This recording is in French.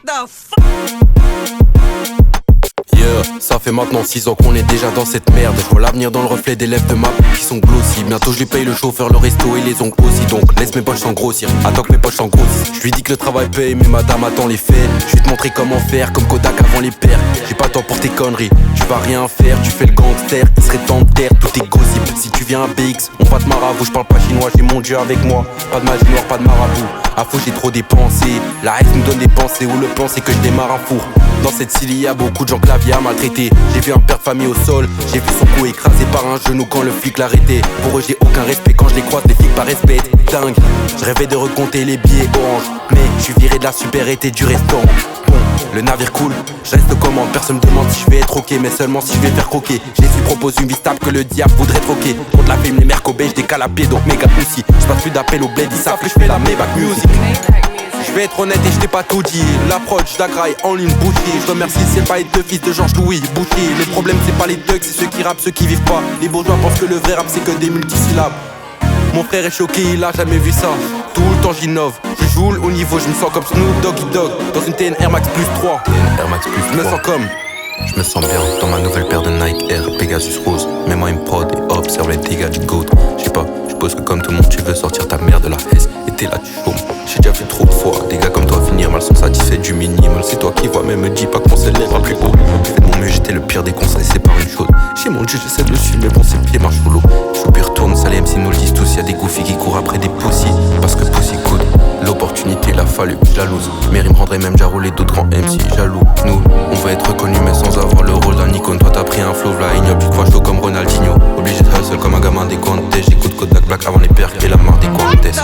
the fuck? Ça fait maintenant 6 ans qu'on est déjà dans cette merde. Je vois l'avenir dans le reflet des lèvres de ma qui sont glossy. Bientôt je lui paye le chauffeur, le resto et les ongles aussi. Donc laisse mes poches s'engrossir, attends que mes poches s'engrossissent. Je lui dis que le travail paye mais madame attend les faits. Je vais te montrer comment faire comme Kodak avant les pères. J'ai pas le temps pour tes conneries, tu vas rien faire. Tu fais le gangster, il serait temps de taire tout est gossip. Si tu viens à BX, on va te marabout. Je parle pas chinois, j'ai mon dieu avec moi. Pas de magie noire, pas de marabout. À faux j'ai trop dépensé. La reste nous donne des pensées où le plan c'est que je démarre un four. Dans cette île il y a beaucoup de gens que la vie a maltraité. J'ai vu un père de famille au sol, j'ai vu son cou écrasé par un genou quand le flic l'arrêtait. Pour eux j'ai aucun respect quand je les croise, les flics par respect. Dingue, je rêvais de recompter les billets orange. Mais je suis viré de la supérité du restaurant. Bon, le navire coule, je reste aux commandes. Personne me demande si je vais être ok, mais seulement si je vais faire croquer. Jésus propose une vie stable que le diable voudrait troquer. Contre la film, les mercobés, je décale à pied donc méga aussi. Je passe plus d'appel au bled, ils savent que je fais la Maybach music. Je vais être honnête et je t'ai pas tout dit. L'approche d'Agraille en ligne bouchée. Je remercie c'est pas les deux fils de Georges Louis Boucher. Le problème c'est pas les thugs, c'est ceux qui rappent, ceux qui vivent pas. Les bourgeois pensent que le vrai rap c'est que des multisyllabes. Mon frère est choqué, il a jamais vu ça. Tout le temps j'innove, je joue au niveau, je me sens comme Snoop Doggy Dogg. Dans une TN Air Max plus 3. Air Max plus 3. Je me sens comme. Je me sens bien dans ma nouvelle paire de Nike Air Pegasus Rose. Mets-moi une prod et observe les dégâts du GOAT. J'sais pas, j'pose que comme tout le monde tu veux sortir ta mère de la S. Et t'es là tu chômes. J'ai déjà vu trop de fois des gars comme toi finir mal sont satisfaits du minimum. C'est toi qui vois mais me dis pas qu'on s'élèvera plus haut. Fais de mon mieux, j'étais le pire des conseils, c'est pas une chose. J'ai mon dieu, j'essaie de le suivre mais bon ses pieds marchent solo. J'oublie retourne, ça les MC nous le disent tous. Y'a des goofies qui courent après des pussy. Parce que pussy good. L'opportunité l'a fallu, jalouse. Mary me rendrait même déjà rouler d'autres grands MC jaloux. Nous, on va être reconnus mais sans avoir le rôle d'un icône. Toi t'as pris un flow là, ignoble, tu te vois chaud comme Ronaldinho. Obligé de hustle comme un gamin des Contes. J'écoute Kodak Black avant les pères et la marre des Contes. Qui c'est